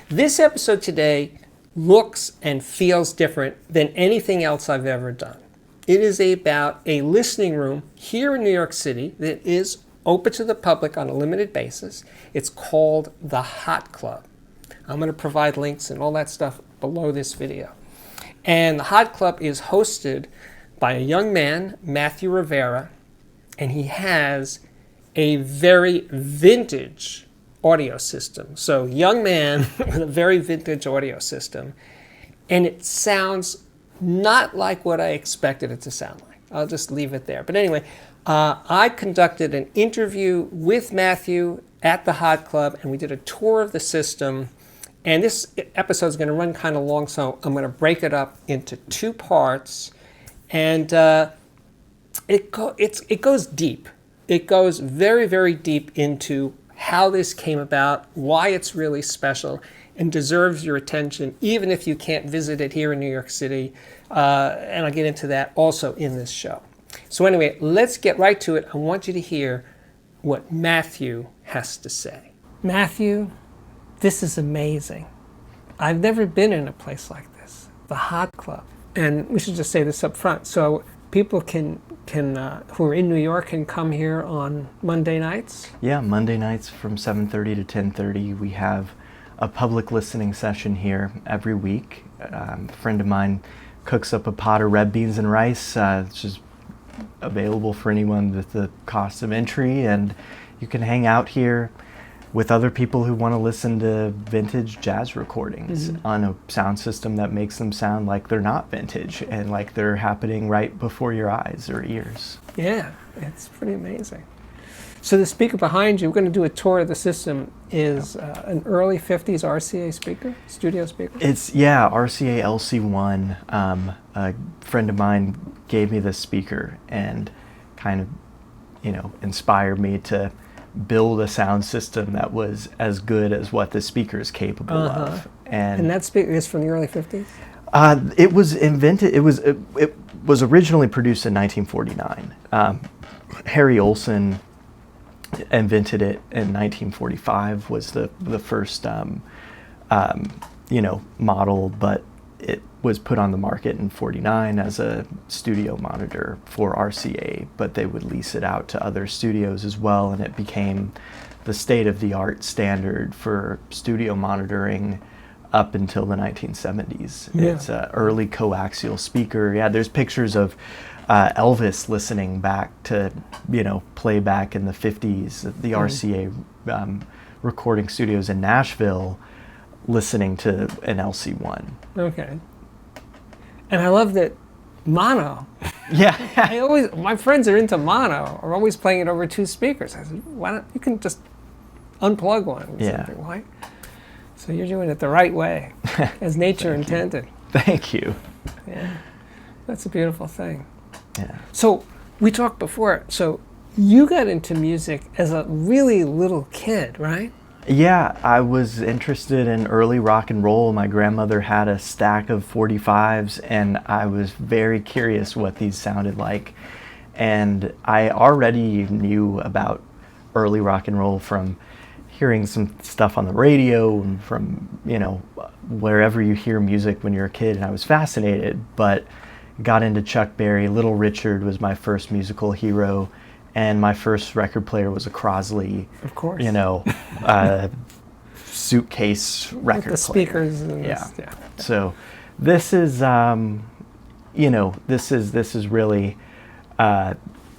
This episode today looks and feels different than anything else I've ever done. It is about a listening room here in New York City that is open to the public on a limited basis. It's called the Hot Club. I'm going to provide links and all that stuff below this video. And the Hot Club is hosted by a young man, Matthew Rivera, and he has a very vintage audio system. So young man with a very vintage audio system, and it sounds not like what I expected it to sound like. I'll just leave it there. But anyway, I conducted an interview with Matthew at the Hot Club, and we did a tour of the system. And this episode is going to run kind of long, so I'm going to break it up into two parts. And it goes deep. It goes very, very deep into how this came about, why it's really special, and deserves your attention, even if you can't visit it here in New York City. And I'll get into that also in this show. So anyway, let's get right to it. I want you to hear what Matthew has to say. Matthew, this is amazing. I've never been in a place like this, the Hot Club. And we should just say this up front. So people can who are in New York can come here on Monday nights? Yeah, Monday nights from 7:30 to 10:30. We have a public listening session here every week. A friend of mine cooks up a pot of red beans and rice. It's just available for anyone with the cost of entry, and you can hang out here with other people who want to listen to vintage jazz recordings on a sound system that makes them sound like they're not vintage and like they're happening right before your eyes or ears. Yeah, it's pretty amazing. So the speaker behind you, we're going to do a tour of the system, is an early 50s RCA speaker, studio speaker? It's, yeah, RCA LC1. A friend of mine gave me this speaker and kind of, inspired me to build a sound system that was as good as what the speaker is capable of. And that speaker is from the early 50s? It was invented, it was originally produced in 1949. Harry Olson invented it in 1945, was the first model, but it was put on the market in 49 as a studio monitor for RCA, but they would lease it out to other studios as well, and it became the state-of-the-art standard for studio monitoring up until the 1970s. Yeah. It's an early coaxial speaker. Yeah, there's pictures of Elvis listening back to, playback in the 50s, the RCA recording studios in Nashville, listening to an LC1. Okay. And I love that mono. Yeah. My friends are into mono, are always playing it over two speakers. I said, why don't you can just unplug one or something. Why? So you're doing it the right way, as nature intended. Thank you. Yeah. That's a beautiful thing. Yeah. So we talked before, so you got into music as a really little kid, right? Yeah, I was interested in early rock and roll. My grandmother had a stack of 45s, and I was very curious what these sounded like. And I already knew about early rock and roll from hearing some stuff on the radio and from, wherever you hear music when you're a kid, and I was fascinated, but got into Chuck Berry. Little Richard was my first musical hero. And my first record player was a Crosley, of course, suitcase record player. The speakers. And yeah. So this is, this is really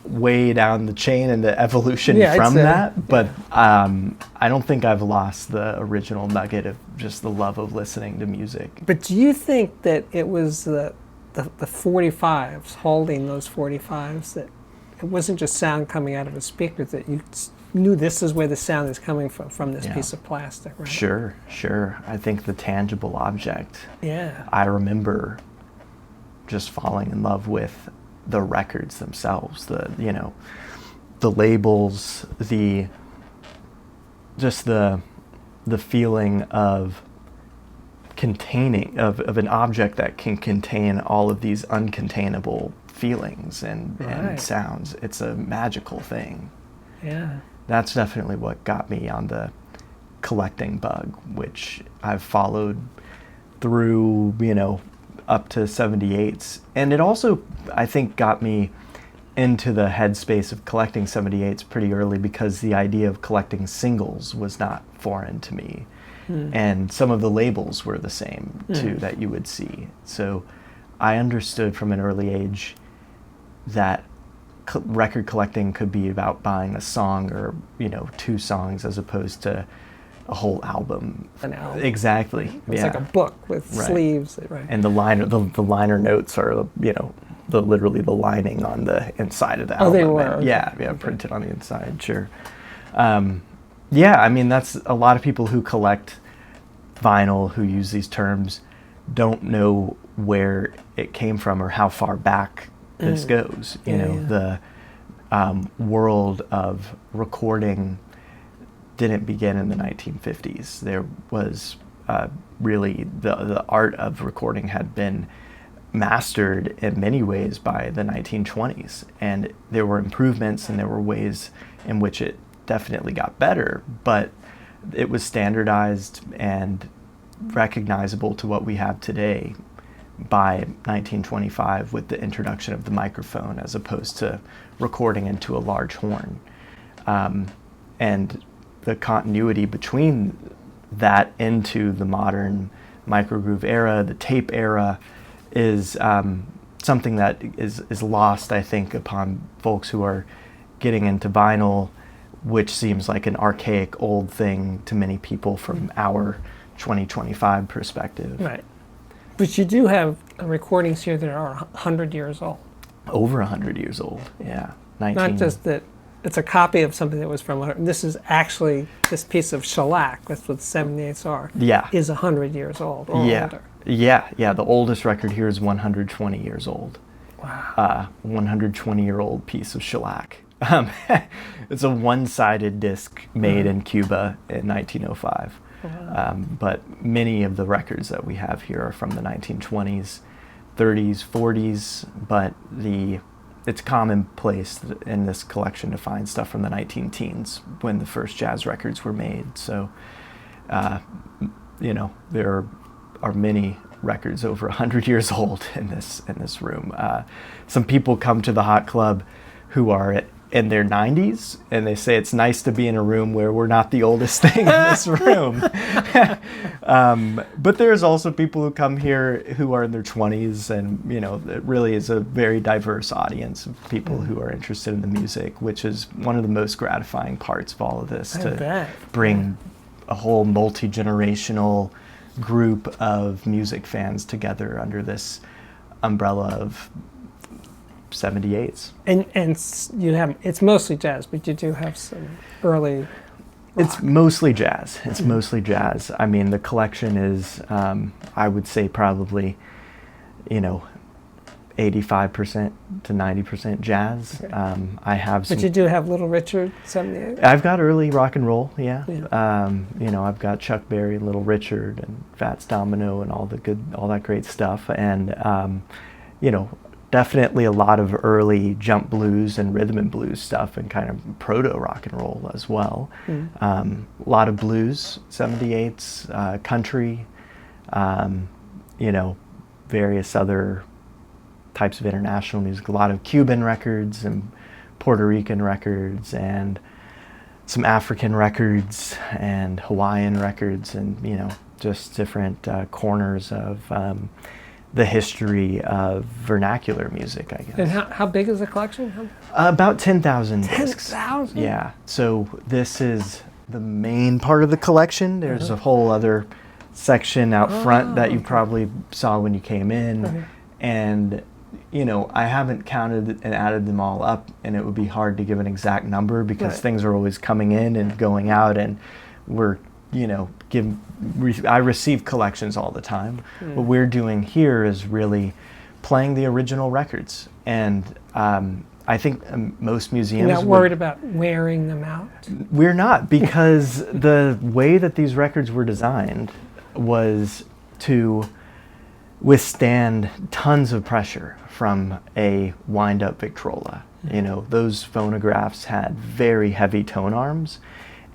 way down the chain in the evolution from that. But I don't think I've lost the original nugget of just the love of listening to music. But do you think that it was the 45s, holding those 45s, that it wasn't just sound coming out of a speaker, that you knew this is where the sound is coming from this piece of plastic, right? Sure. I think the tangible object. Yeah. I remember just falling in love with the records themselves, the labels, the feeling of containing, of an object that can contain all of these uncontainable feelings and sounds. It's a magical thing. Yeah. That's definitely what got me on the collecting bug, which I've followed through, up to 78s. And it also, I think, got me into the headspace of collecting 78s pretty early, because the idea of collecting singles was not foreign to me. And some of the labels were the same too that you would see. So I understood from an early age that record collecting could be about buying a song or 2 songs as opposed to a whole album. An album. Exactly. It's like a book with Right. sleeves. Right. And the liner notes are literally the lining on the inside of the album. They were, And okay. Yeah, printed on the inside. Sure. Yeah, I mean, that's a lot of people who collect vinyl, who use these terms, don't know where it came from or how far back this goes. The world of recording didn't begin in the 1950s. There was really the art of recording had been mastered in many ways by the 1920s, and there were improvements and there were ways in which it definitely got better, but it was standardized and recognizable to what we have today by 1925 with the introduction of the microphone, as opposed to recording into a large horn. And the continuity between that into the modern microgroove era, the tape era, is something that is lost, I think, upon folks who are getting into vinyl, which seems like an archaic old thing to many people from our 2025 perspective. Right. But you do have recordings here that are 100 years old. Over 100 years old, yeah. Not just that it's a copy of something that was from 100. This is actually, this piece of shellac, that's what 78s are, Yeah. is 100 years old or older. Yeah. The oldest record here is 120 years old. Wow. 120-year-old piece of shellac. It's a one-sided disc made in Cuba in 1905. Wow. But many of the records that we have here are from the 1920s, 30s, 40s, but it's commonplace in this collection to find stuff from the 19-teens when the first jazz records were made. So, there are many records over 100 years old in this room. Some people come to the Hot Club who are in their 90s, and they say it's nice to be in a room where we're not the oldest thing in this room. But there's also people who come here who are in their 20s, and it really is a very diverse audience of people who are interested in the music, which is one of the most gratifying parts of all of this, I to bet. bring a whole multi-generational group of music fans together under this umbrella of 78s. And you have, it's mostly jazz, but you do have some early rock. It's mostly jazz. I mean, the collection is, I would say, probably, 85% to 90% jazz. Okay. I have some. But you do have Little Richard, 78? I've got early rock and roll, yeah. Yeah. I've got Chuck Berry, Little Richard, and Fats Domino, and all that great stuff, and definitely a lot of early jump blues and rhythm and blues stuff, and kind of proto rock and roll as well. A lot of blues, 78s, country, various other types of international music, a lot of Cuban records and Puerto Rican records, and some African records and Hawaiian records, and just different corners of the history of vernacular music, I guess. And how big is the collection? About 10,000 discs. 10,000? Yeah. So this is the main part of the collection. There's a whole other section out front that you probably saw when you came in. And, I haven't counted and added them all up, and it would be hard to give an exact number because Right. things are always coming in and going out, and we're, I receive collections all the time. What we're doing here is really playing the original records, and I think most museums. You're not worried about wearing them out? We're not, because the way that these records were designed was to withstand tons of pressure from a wind-up Victrola. Those phonographs had very heavy tone arms,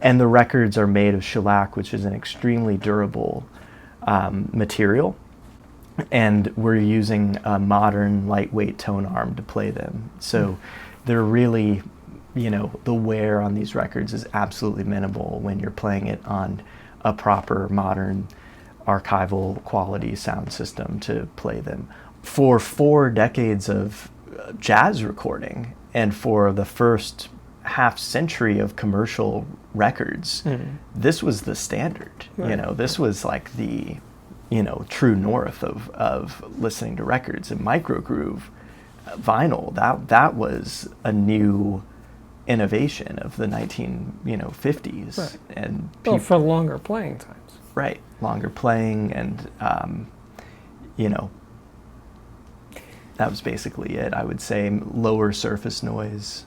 And the records are made of shellac, which is an extremely durable material. And we're using a modern lightweight tone arm to play them. So they're really, the wear on these records is absolutely minimal when you're playing it on a proper modern archival quality sound system to play them. For 4 decades of jazz recording and for the first half century of commercial records, this was the standard. Right. This was like the true north of listening to records. And microgroove vinyl, that was a new innovation of the 1950s. Right. And Well, for longer playing times. right, longer playing, and that was basically it. I would say lower surface noise.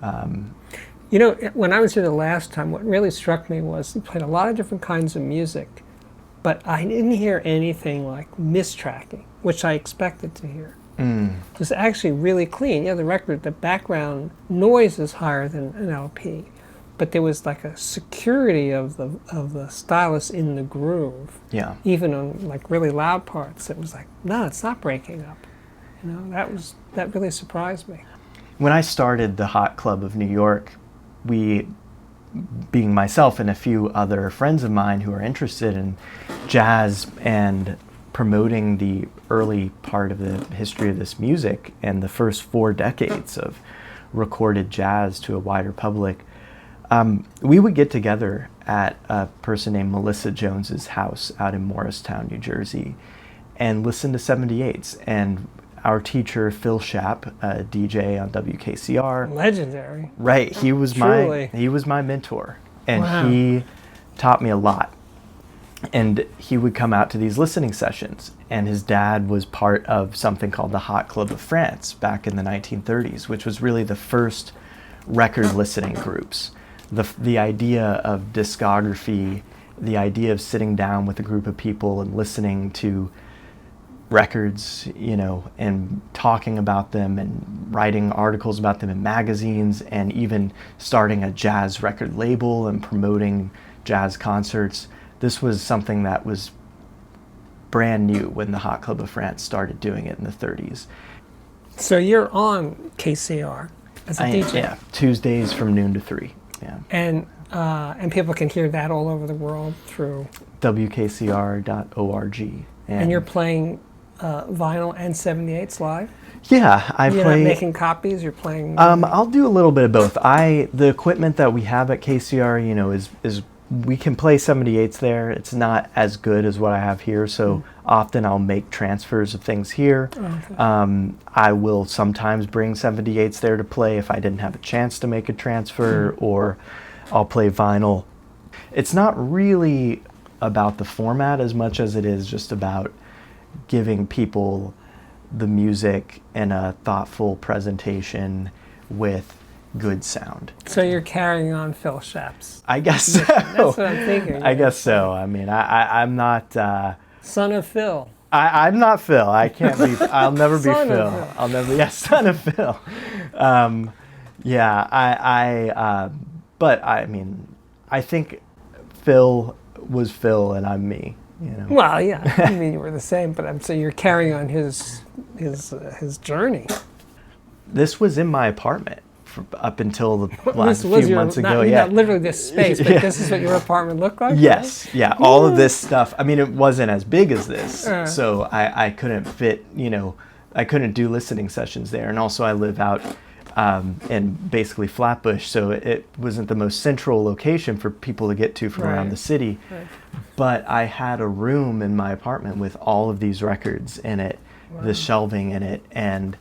When I was here the last time, what really struck me was he played a lot of different kinds of music, but I didn't hear anything like mistracking, which I expected to hear. It was actually really clean. The record, the background noise is higher than an LP, but there was like a security of the stylus in the groove. Yeah. Even on like really loud parts, it was like, no, it's not breaking up. That really surprised me. When I started the Hot Club of New York, we, being myself and a few other friends of mine who are interested in jazz and promoting the early part of the history of this music and the first 4 decades of recorded jazz to a wider public, we would get together at a person named Melissa Jones's house out in Morristown, New Jersey, and listen to 78s. And our teacher, Phil Schaap, a DJ on WKCR. Legendary. Right, he was Truly. my mentor, and Wow. he taught me a lot. And he would come out to these listening sessions, and his dad was part of something called the Hot Club of France back in the 1930s, which was really the first record listening groups. The idea of discography, the idea of sitting down with a group of people and listening to records, and talking about them and writing articles about them in magazines, and even starting a jazz record label and promoting jazz concerts. This was something that was brand new when the Hot Club of France started doing it in the 30s. So you're on KCR as a DJ. Yeah, Tuesdays from noon to 3. Yeah. And people can hear that all over the world through. WKCR.org. And you're playing vinyl and 78s live? Yeah, I You're play. not making copies, you're playing. I'll do a little bit of both. The equipment that we have at KCR, is we can play 78s there. It's not as good as what I have here, so often I'll make transfers of things here. Okay. I will sometimes bring 78s there to play if I didn't have a chance to make a transfer, or I'll play vinyl. It's not really about the format as much as it is just about giving people the music in a thoughtful presentation with good sound. So you're carrying on Phil Schaap's. I guess so. That's what I'm thinking. I guess so. I mean, I'm not. Son of Phil. I'm not Phil. I can't be. I'll never be Son of Phil. Phil. I'll never. Yeah, son of Phil. Yeah. But I mean, I think Phil was Phil, and I'm me. Well, yeah. I mean, you were the same, but so you're carrying on his journey. This was in my apartment up until the This last was few months ago. not literally this space, but Yeah. this is what your apartment looked like? Yes, yeah, all of this stuff. I mean, it wasn't as big as this, Uh. so I couldn't fit, I couldn't do listening sessions there. And also I live out in basically Flatbush, so it wasn't the most central location for people to get to from around Right. the city. Right. But I had a room in my apartment with all of these records in it, the shelving in it, and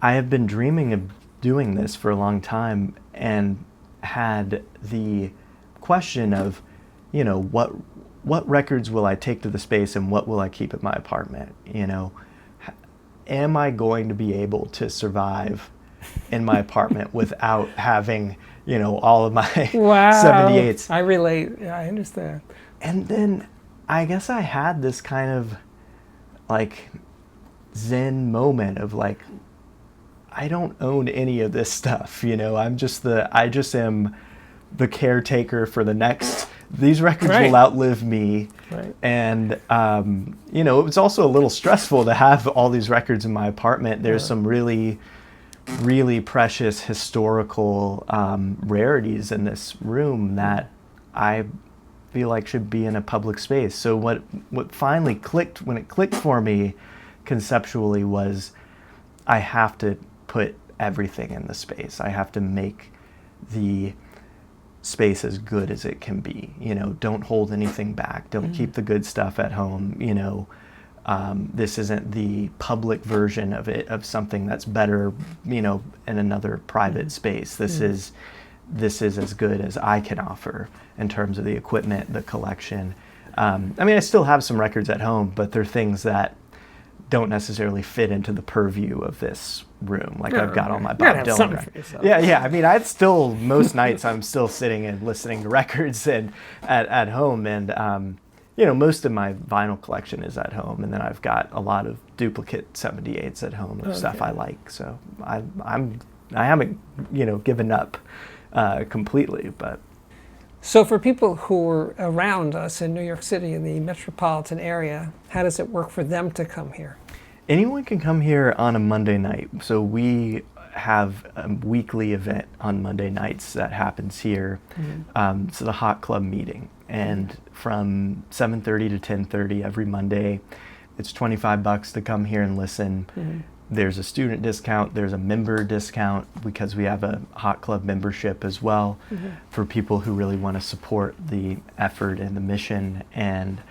I have been dreaming of doing this for a long time, and had the question of, what records will I take to the space and what will I keep at my apartment? Am I going to be able to survive in my apartment without having, all of my Wow. 78s? I relate. Yeah, I understand. And then I guess I had this kind of like Zen moment of like, I don't own any of this stuff, I just am the caretaker for the next. These records Right. will outlive me. Right. And, you know, it was also a little stressful to have all these records in my apartment. There's some really, really precious historical rarities in this room that I feel like should be in a public space. So what finally clicked, when it clicked for me conceptually, was I have to put everything in the space. I have to make the space as good as it can be. You know, don't hold anything back. Don't keep the good stuff at home. You know, this isn't the public version of it, of something that's better, you know, in another private space. This is as good as I can offer in terms of the equipment, the collection. I mean, I still have some records at home, but they're things that don't necessarily fit into the purview of this room. Like I've got all my Bob Dylan records. Yeah. I mean, I'd still, most nights I'm still sitting and listening to records and at home. And, you know, most of my vinyl collection is at home. And then I've got a lot of duplicate 78s at home of stuff I like. So I haven't, you know, given up completely, but. So for people who are around us in New York City, in the metropolitan area, how does it work for them to come here? Anyone can come here on a Monday night. So we have a weekly event on Monday nights that happens here. It's the Hot Club meeting. And from 7:30 to 10:30 every Monday, it's $25 to come here and listen. There's a student discount, there's a member discount, because we have a Hot Club membership as well for people who really want to support the effort and the mission. And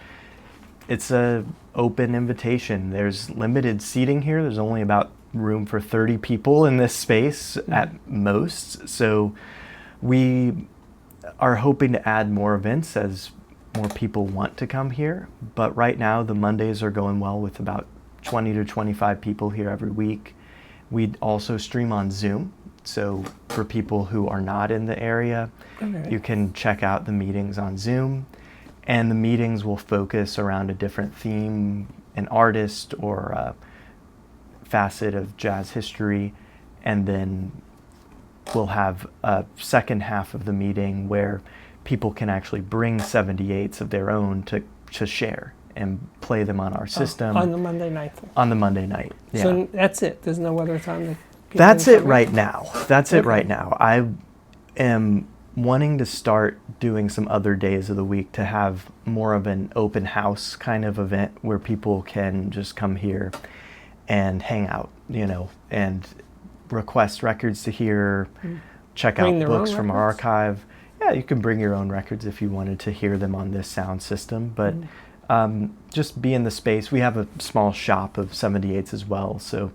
it's a open invitation. There's limited seating here. There's only about room for 30 people in this space at most. So we are hoping to add more events as more people want to come here. But right now the Mondays are going well with about 20 to 25 people here every week. We also stream on Zoom. So for people who are not in the area, you can check out the meetings on Zoom. And the meetings will focus around a different theme, an artist, or a facet of jazz history. And then we'll have a second half of the meeting where people can actually bring 78s of their own to share and play them on our system. On the Monday night. On the Monday night, yeah. So that's it. There's no other time to. That's it right now. That's it right now. I am wanting to start doing some other days of the week to have more of an open house kind of event where people can just come here and hang out, you know, and request records to hear, check out books from our archive. Yeah, you can bring your own records if you wanted to hear them on this sound system, but just be in the space. We have a small shop of 78s as well, so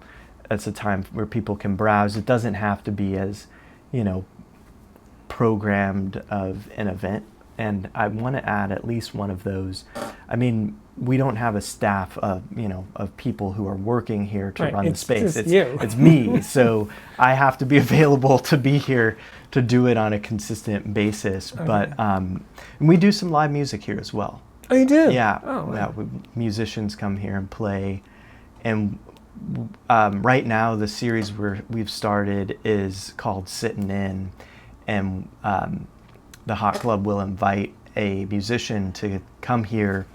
that's a time where people can browse. It doesn't have to be as, you know, programmed of an event, and I want to add at least one of those. I mean, we don't have a staff of, you know, of people who are working here to run the space. It's me, so I have to be available to be here to do it on a consistent basis. But and we do some live music here as well. Oh, you do? Yeah. Oh, wow. Yeah. Musicians come here and play, and right now the series we've started is called Sittin' In, and the Hot Club will invite a musician to come here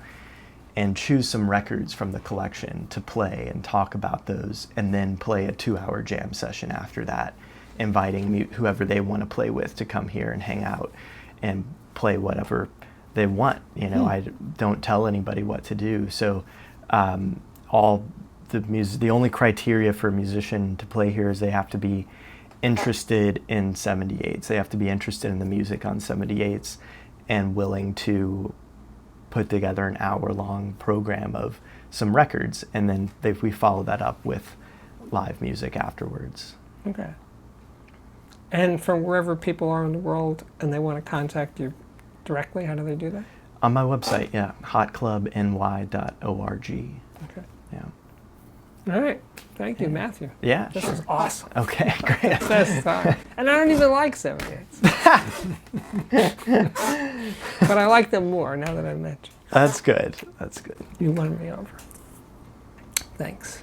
and choose some records from the collection to play and talk about those, and then play a 2-hour jam session after that, inviting whoever they want to play with to come here and hang out and play whatever they want. You know, I don't tell anybody what to do. So the only criteria for a musician to play here is they have to be interested in 78s. They have to be interested in the music on 78s and willing to put together an hour-long program of some records, and then we follow that up with live music afterwards. Okay. And from wherever people are in the world and they want to contact you directly, how do they do that? On my website, yeah, hotclubny.org. Okay. Yeah. All right. Thank you, Matthew. Yeah, This sure. is awesome. Okay, great. Best time. And I don't even like 78s. But I like them more now that I've met you. That's good. That's good. You won me over. Thanks.